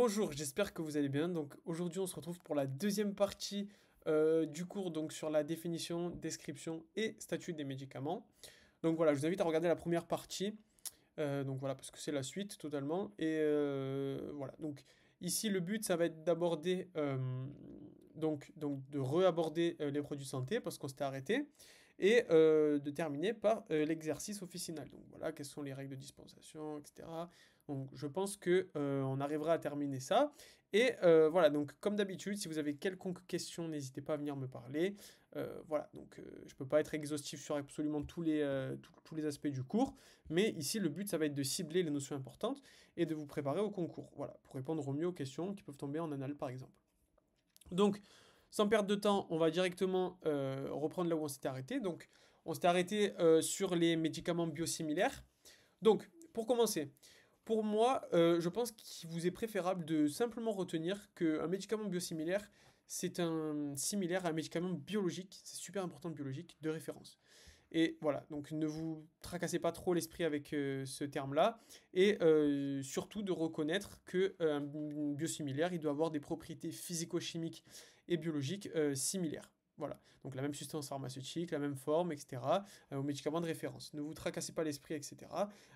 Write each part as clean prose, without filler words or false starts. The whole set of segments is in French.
Bonjour, j'espère que vous allez bien. Donc aujourd'hui, on se retrouve pour la deuxième partie du cours donc sur la définition, description et statut des médicaments. Donc voilà, je vous invite à regarder la première partie. Donc voilà, parce que c'est la suite totalement. Et voilà, donc ici le but, ça va être d'aborder donc de re-aborder les produits santé parce qu'on s'était arrêté et de terminer par l'exercice officinal. Donc voilà, quelles sont les règles de dispensation, etc. Donc je pense que on arrivera à terminer ça. Et voilà, donc comme d'habitude, si vous avez quelconque question, n'hésitez pas à venir me parler. Voilà, donc je peux pas être exhaustif sur absolument tous les aspects du cours, mais ici le but ça va être de cibler les notions importantes et de vous préparer au concours. Voilà, pour répondre au mieux aux questions qui peuvent tomber en annales par exemple. Donc, sans perdre de temps, on va directement reprendre là où on s'était arrêté. Donc, on s'était arrêté sur les médicaments biosimilaires. Donc, pour commencer, pour moi, je pense qu'il vous est préférable de simplement retenir qu'un médicament biosimilaire, c'est un similaire à un médicament biologique, c'est super important de biologique, de référence. Et voilà, donc ne vous tracassez pas trop l'esprit avec ce terme-là. Et surtout de reconnaître qu'un biosimilaire, il doit avoir des propriétés physico-chimiques et biologiques similaires. Voilà, donc la même substance pharmaceutique, la même forme, etc., aux médicaments de référence. Ne vous tracassez pas l'esprit, etc.,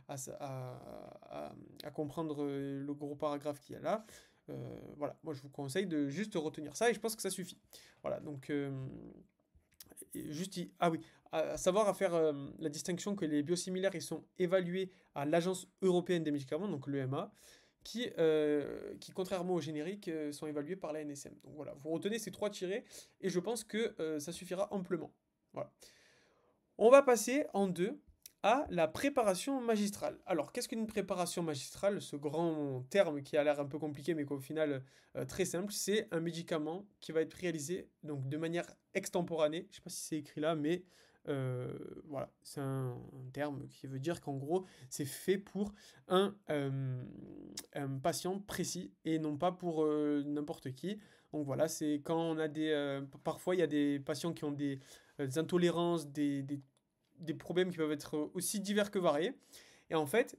à comprendre le gros paragraphe qu'il y a là. Voilà, moi je vous conseille de juste retenir ça et je pense que ça suffit. Voilà, donc juste, ah oui, à savoir à faire la distinction que les biosimilaires ils sont évalués à l'Agence européenne des médicaments, donc l'EMA, qui contrairement aux génériques, sont évalués par la NSM. Donc voilà, vous retenez ces trois tirés et je pense que ça suffira amplement. Voilà. On va passer en deux à la préparation magistrale. Alors, qu'est-ce qu'une préparation magistrale? Ce grand terme qui a l'air un peu compliqué, mais qu'au final très simple, c'est un médicament qui va être réalisé donc de manière extemporanée. Je ne sais pas si c'est écrit là, mais voilà, c'est un terme qui veut dire qu'en gros, c'est fait pour un patient précis et non pas pour n'importe qui. Donc voilà, c'est quand on a parfois il y a des patients qui ont des intolérances, des problèmes qui peuvent être aussi divers que variés. Et en fait,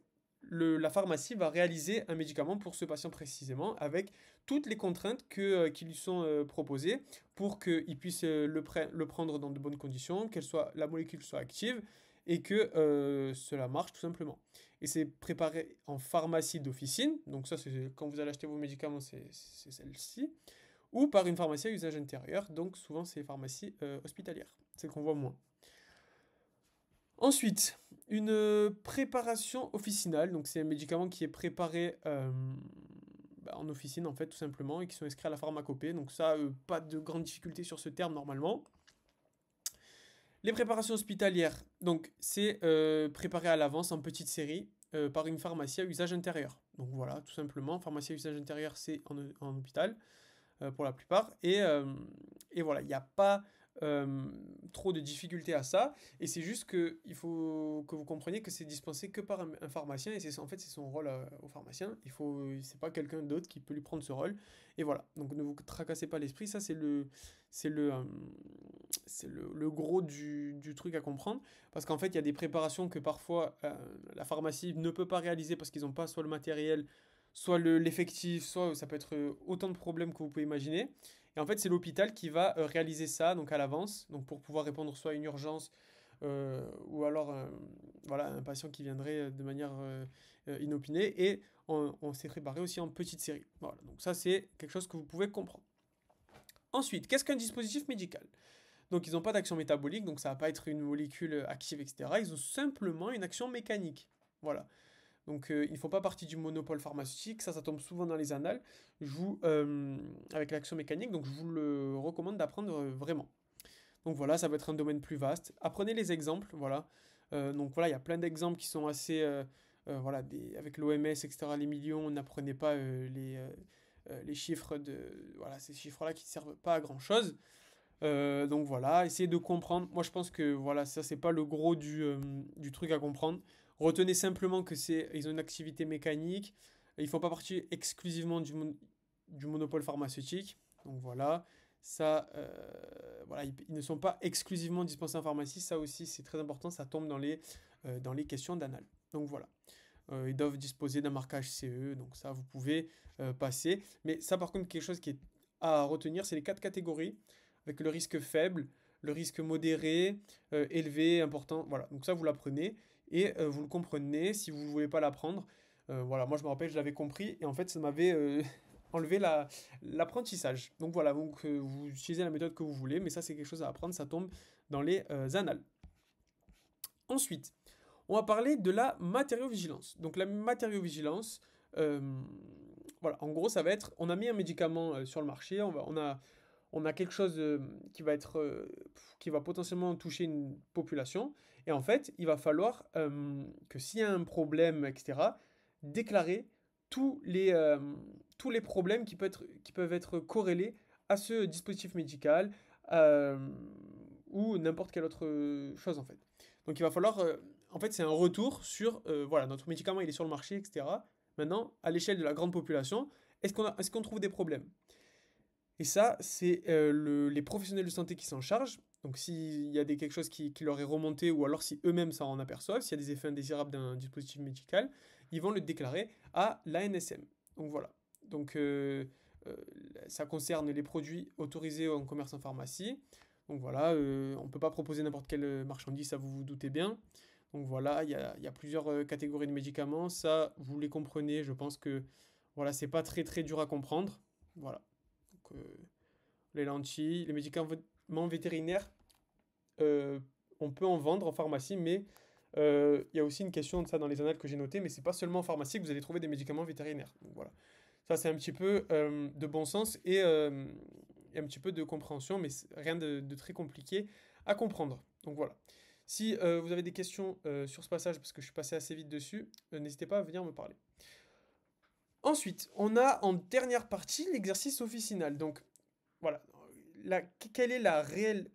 la pharmacie va réaliser un médicament pour ce patient précisément, avec toutes les contraintes qui lui sont proposées pour qu'il puisse le prendre dans de bonnes conditions, la molécule soit active et que cela marche tout simplement. Et c'est préparé en pharmacie d'officine, donc ça c'est quand vous allez acheter vos médicaments, c'est celle-ci, ou par une pharmacie à usage intérieur, donc souvent c'est les pharmacies hospitalières, c'est qu'on voit moins. Ensuite, une préparation officinale, donc c'est un médicament qui est préparé en officine en fait tout simplement et qui sont inscrits à la pharmacopée, donc ça, pas de grande difficulté sur ce terme normalement. Les préparations hospitalières, donc c'est préparé à l'avance en petite série par une pharmacie à usage intérieur. Donc voilà, tout simplement, pharmacie à usage intérieur c'est en hôpital pour la plupart. Et voilà, il n'y a pas trop de difficultés à ça. Et c'est juste que il faut que vous compreniez que c'est dispensé que par un pharmacien. Et en fait, c'est son rôle au pharmacien. C'est pas quelqu'un d'autre qui peut lui prendre ce rôle. Et voilà. Donc ne vous tracassez pas l'esprit. Ça, c'est le gros du truc à comprendre. Parce qu'en fait, il y a des préparations que parfois la pharmacie ne peut pas réaliser parce qu'ils n'ont pas soit le matériel, soit l'effectif, soit ça peut être autant de problèmes que vous pouvez imaginer. Et en fait, c'est l'hôpital qui va réaliser ça donc à l'avance, donc pour pouvoir répondre soit à une urgence ou alors voilà, un patient qui viendrait de manière inopinée. Et on s'est préparé aussi en petite série. Voilà, donc ça c'est quelque chose que vous pouvez comprendre. Ensuite, qu'est-ce qu'un dispositif médical? Donc ils n'ont pas d'action métabolique, donc ça va pas être une molécule active, etc. Ils ont simplement une action mécanique. Voilà. Donc ils ne font pas partie du monopole pharmaceutique, ça tombe souvent dans les annales. Avec l'action mécanique, donc je vous le recommande d'apprendre vraiment. Donc voilà, ça va être un domaine plus vaste. Apprenez les exemples, voilà. Donc voilà, il y a plein d'exemples qui sont assez, voilà, avec l'OMS, etc., les millions, n'apprenez pas les chiffres voilà, ces chiffres-là qui ne servent pas à grand-chose. Donc voilà, essayez de comprendre. Moi, je pense que voilà, ça c'est pas le gros du truc à comprendre. Retenez simplement que ils ont une activité mécanique. Ils font pas partie exclusivement du monopole pharmaceutique. Donc voilà, ça, voilà, ils ne sont pas exclusivement dispensés en pharmacie. Ça aussi, c'est très important. Ça tombe dans les questions d'anal. Donc voilà. Ils doivent disposer d'un marquage CE, donc ça, vous pouvez passer. Mais ça, par contre, quelque chose qui est à retenir, c'est les 4 catégories, avec le risque faible, le risque modéré, élevé, important. Voilà, donc ça, vous l'apprenez et vous le comprenez si vous ne voulez pas l'apprendre. Voilà, moi, je me rappelle, je l'avais compris et en fait, ça m'avait enlevé l'apprentissage. Donc voilà, donc, vous utilisez la méthode que vous voulez, mais ça, c'est quelque chose à apprendre, ça tombe dans les annales. Ensuite, on va parler de la matériovigilance. Donc la matériovigilance, euh, voilà, en gros, ça va être, on a mis un médicament sur le marché, on a quelque chose qui va potentiellement toucher une population, et en fait, il va falloir que s'il y a un problème, etc., déclarer tous les problèmes qui peuvent être corrélés à ce dispositif médical euh, ou n'importe quelle autre chose en fait. Donc il va falloir, en fait, c'est un retour sur, voilà, notre médicament il est sur le marché, etc. Maintenant, à l'échelle de la grande population, est-ce qu'on trouve des problèmes? Et ça, c'est les professionnels de santé qui s'en chargent. Donc s'il y a quelque chose qui leur est remonté, ou alors si eux-mêmes s'en en aperçoivent, s'il y a des effets indésirables d'un dispositif médical, ils vont le déclarer à l'ANSM. Donc voilà. Donc euh, ça concerne les produits autorisés en commerce en pharmacie. Donc voilà, on ne peut pas proposer n'importe quelle marchandise, ça vous vous doutez bien. Donc voilà, il y a plusieurs catégories de médicaments. Ça, vous les comprenez. Je pense que voilà, c'est pas très très dur à comprendre. Voilà. Donc, les lentilles, les médicaments vétérinaires, euh, on peut en vendre en pharmacie, mais il y a aussi une question de ça dans les annales que j'ai notées, mais c'est pas seulement en pharmacie que vous allez trouver des médicaments vétérinaires. Donc voilà. Ça, c'est un petit peu de bon sens et un petit peu de compréhension, mais rien de très compliqué à comprendre. Donc voilà. Si vous avez des questions sur ce passage, parce que je suis passé assez vite dessus, n'hésitez pas à venir me parler. Ensuite, on a en dernière partie l'exercice officinal. Donc voilà, la, quelle est la réelle,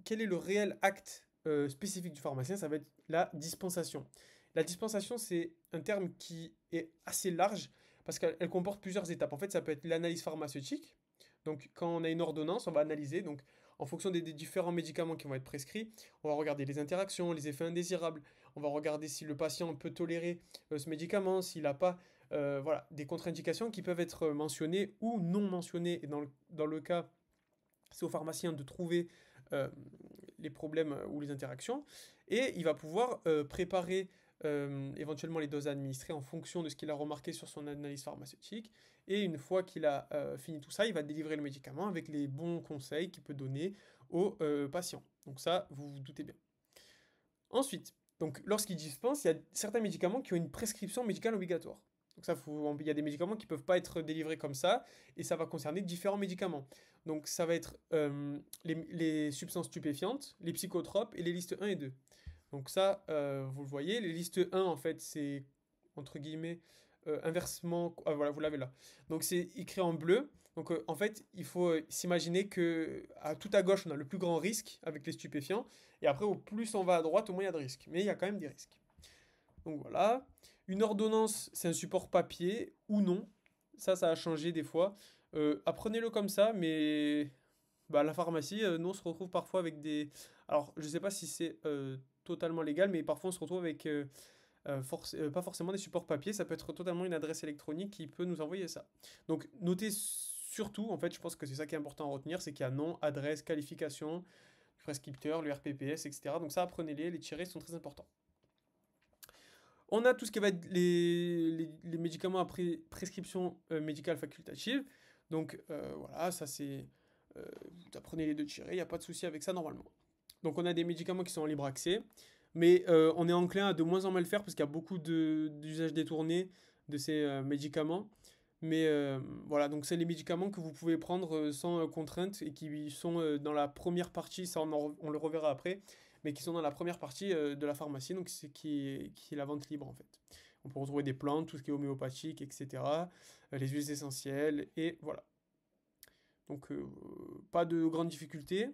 quel est le réel acte spécifique du pharmacien? Ça va être la dispensation. La dispensation, c'est un terme qui est assez large parce qu'elle comporte plusieurs étapes. En fait, ça peut être l'analyse pharmaceutique. Donc, quand on a une ordonnance, on va analyser. Donc, en fonction des différents médicaments qui vont être prescrits, on va regarder les interactions, les effets indésirables. On va regarder si le patient peut tolérer ce médicament, s'il n'a pas voilà, des contre-indications qui peuvent être mentionnées ou non mentionnées. Et dans le cas, c'est au pharmacien de trouver euh, les problèmes ou les interactions. Et il va pouvoir préparer éventuellement les doses à administrer en fonction de ce qu'il a remarqué sur son analyse pharmaceutique. Et une fois qu'il a fini tout ça, il va délivrer le médicament avec les bons conseils qu'il peut donner aux patients. Donc ça, vous vous doutez bien. Ensuite, donc lorsqu'il dispense, il y a certains médicaments qui ont une prescription médicale obligatoire. Donc ça, il y a des médicaments qui ne peuvent pas être délivrés comme ça, et ça va concerner différents médicaments. Donc ça va être les substances stupéfiantes, les psychotropes et les listes 1 et 2. Donc ça, vous le voyez, les listes 1, en fait, c'est, entre guillemets, inversement... Ah, voilà, vous l'avez là. Donc c'est écrit en bleu. Donc en fait, il faut s'imaginer que tout à gauche, on a le plus grand risque avec les stupéfiants. Et après, au plus on va à droite, au moins il y a de risques. Mais il y a quand même des risques. Donc voilà. Une ordonnance, c'est un support papier ou non. Ça a changé des fois. Apprenez-le comme ça, mais bah, à la pharmacie, nous, on se retrouve parfois avec des... Alors, je ne sais pas si c'est totalement légal, mais parfois on se retrouve avec pas forcément des supports papier. Ça peut être totalement une adresse électronique qui peut nous envoyer ça. Donc, notez surtout, en fait, je pense que c'est ça qui est important à retenir, c'est qu'il y a nom, adresse, qualification, prescripteur, le RPPS, etc. Donc ça, apprenez-les, les tirés sont très importants. On a tout ce qui va être les médicaments à prescription médicale facultative. Donc voilà, ça c'est... vous apprenez les deux tirés, il n'y a pas de souci avec ça normalement. Donc on a des médicaments qui sont en libre accès, mais on est enclin à de moins en moins le faire parce qu'il y a beaucoup d'usages détournés de ces médicaments. Mais voilà, donc c'est les médicaments que vous pouvez prendre sans contrainte et qui sont dans la première partie, ça on le reverra après, mais qui sont dans la première partie de la pharmacie, donc c'est qui est la vente libre en fait. On peut retrouver des plantes, tout ce qui est homéopathique, etc., les huiles essentielles, et voilà. Donc pas de grandes difficultés.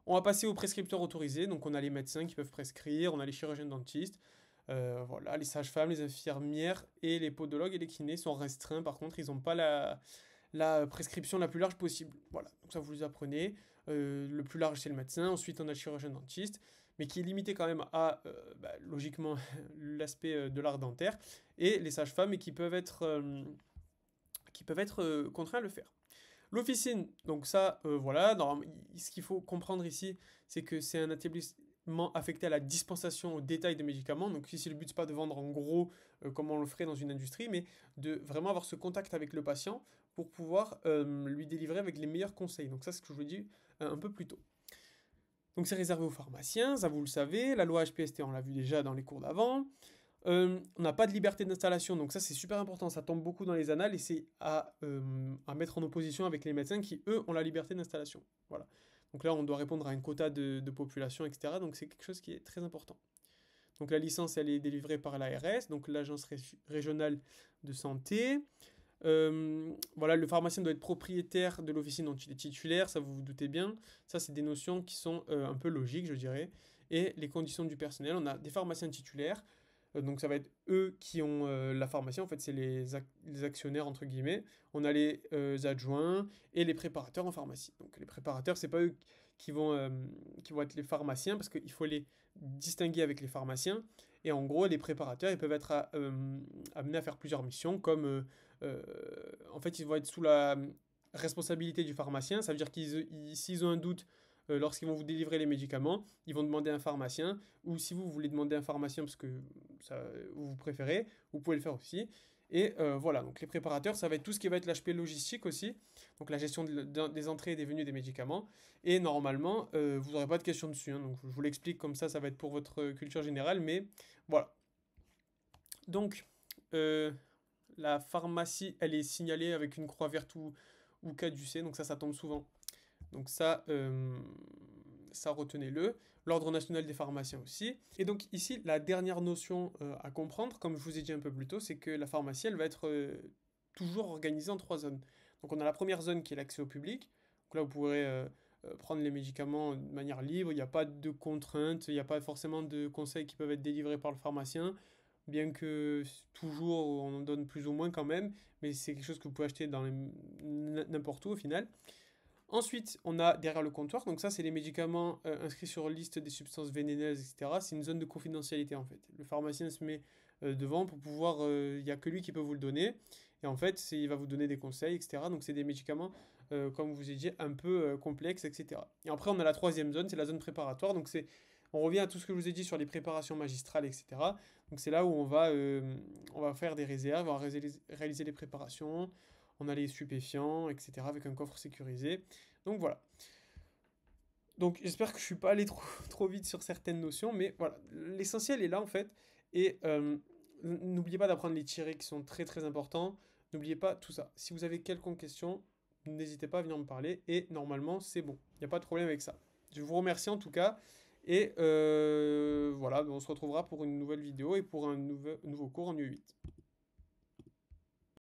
On va passer aux prescripteurs autorisés, donc on a les médecins qui peuvent prescrire, on a les chirurgiens dentistes, voilà, les sages-femmes, les infirmières et les podologues et les kinés sont restreints. Par contre, ils n'ont pas la prescription la plus large possible. Voilà, donc ça vous les apprenez. Le plus large, c'est le médecin. Ensuite, on a le chirurgien dentiste. mais qui est limité quand même à, logiquement, l'aspect de l'art dentaire, et les sages-femmes, et qui peuvent être contraints à le faire. L'officine, donc ça, voilà, ce qu'il faut comprendre ici, c'est que c'est un établissement affecté à la dispensation au détail des médicaments. Donc ici, le but, c'est pas de vendre en gros comme on le ferait dans une industrie, mais de vraiment avoir ce contact avec le patient pour pouvoir lui délivrer avec les meilleurs conseils. Donc ça, c'est ce que je vous dis un peu plus tôt. Donc c'est réservé aux pharmaciens, ça vous le savez. La loi HPST, on l'a vu déjà dans les cours d'avant. On n'a pas de liberté d'installation, donc ça c'est super important, ça tombe beaucoup dans les annales et c'est à mettre en opposition avec les médecins qui, eux, ont la liberté d'installation. Voilà. Donc là, on doit répondre à un quota de population, etc. Donc c'est quelque chose qui est très important. Donc la licence, elle est délivrée par l'ARS, donc l'Agence régionale de santé. Voilà, le pharmacien doit être propriétaire de l'officine dont il est titulaire, ça vous vous doutez bien. Ça, c'est des notions qui sont un peu logiques, je dirais. Et les conditions du personnel, on a des pharmaciens titulaires, donc ça va être eux qui ont la pharmacie, en fait c'est les actionnaires entre guillemets. On a les adjoints et les préparateurs en pharmacie. Donc les préparateurs, c'est pas eux qui vont être les pharmaciens parce qu'il faut les distinguer avec les pharmaciens. Et en gros, les préparateurs, ils peuvent être amenés à faire plusieurs missions comme en fait ils vont être sous la responsabilité du pharmacien. Ça veut dire s'ils ont un doute lorsqu'ils vont vous délivrer les médicaments, ils vont demander un pharmacien, ou si vous voulez demander un pharmacien parce que ça, vous préférez, vous pouvez le faire aussi. Et voilà, donc les préparateurs, ça va être tout ce qui va être l'HP logistique aussi, donc la gestion des entrées et des venues des médicaments. Et normalement, vous n'aurez pas de questions dessus, hein, donc je vous l'explique comme ça va être pour votre culture générale, mais voilà. Donc, la pharmacie, elle est signalée avec une croix verte ou caducée, donc ça tombe souvent. Donc ça retenez-le. L'Ordre national des pharmaciens aussi. Et donc ici, la dernière notion à comprendre, comme je vous ai dit un peu plus tôt, c'est que la pharmacie, elle va être toujours organisée en 3 zones. Donc on a la première zone qui est l'accès au public. Donc là, vous pourrez prendre les médicaments de manière libre, il n'y a pas de contraintes, il n'y a pas forcément de conseils qui peuvent être délivrés par le pharmacien, bien que toujours on en donne plus ou moins quand même, mais c'est quelque chose que vous pouvez acheter dans n'importe où au final. Ensuite, on a derrière le comptoir, donc ça c'est les médicaments inscrits sur liste des substances vénéneuses, etc. C'est une zone de confidentialité en fait. Le pharmacien se met devant pour pouvoir, il n'y a que lui qui peut vous le donner. Et en fait, il va vous donner des conseils, etc. Donc c'est des médicaments, comme je vous ai dit, un peu complexes, etc. Et après, on a la troisième zone, c'est la zone préparatoire. Donc on revient à tout ce que je vous ai dit sur les préparations magistrales, etc. Donc c'est là où on va faire des réserves, on va réaliser les préparations, on a les stupéfiants, etc. avec un coffre sécurisé. Donc voilà. Donc j'espère que je suis pas allé trop vite sur certaines notions, mais voilà, l'essentiel est là en fait. Et n'oubliez pas d'apprendre les tirets qui sont très très importants. N'oubliez pas tout ça. Si vous avez quelconque question, n'hésitez pas à venir me parler. Et normalement, c'est bon. Il n'y a pas de problème avec ça. Je vous remercie en tout cas. Et voilà, on se retrouvera pour une nouvelle vidéo et pour un nouveau cours en U8.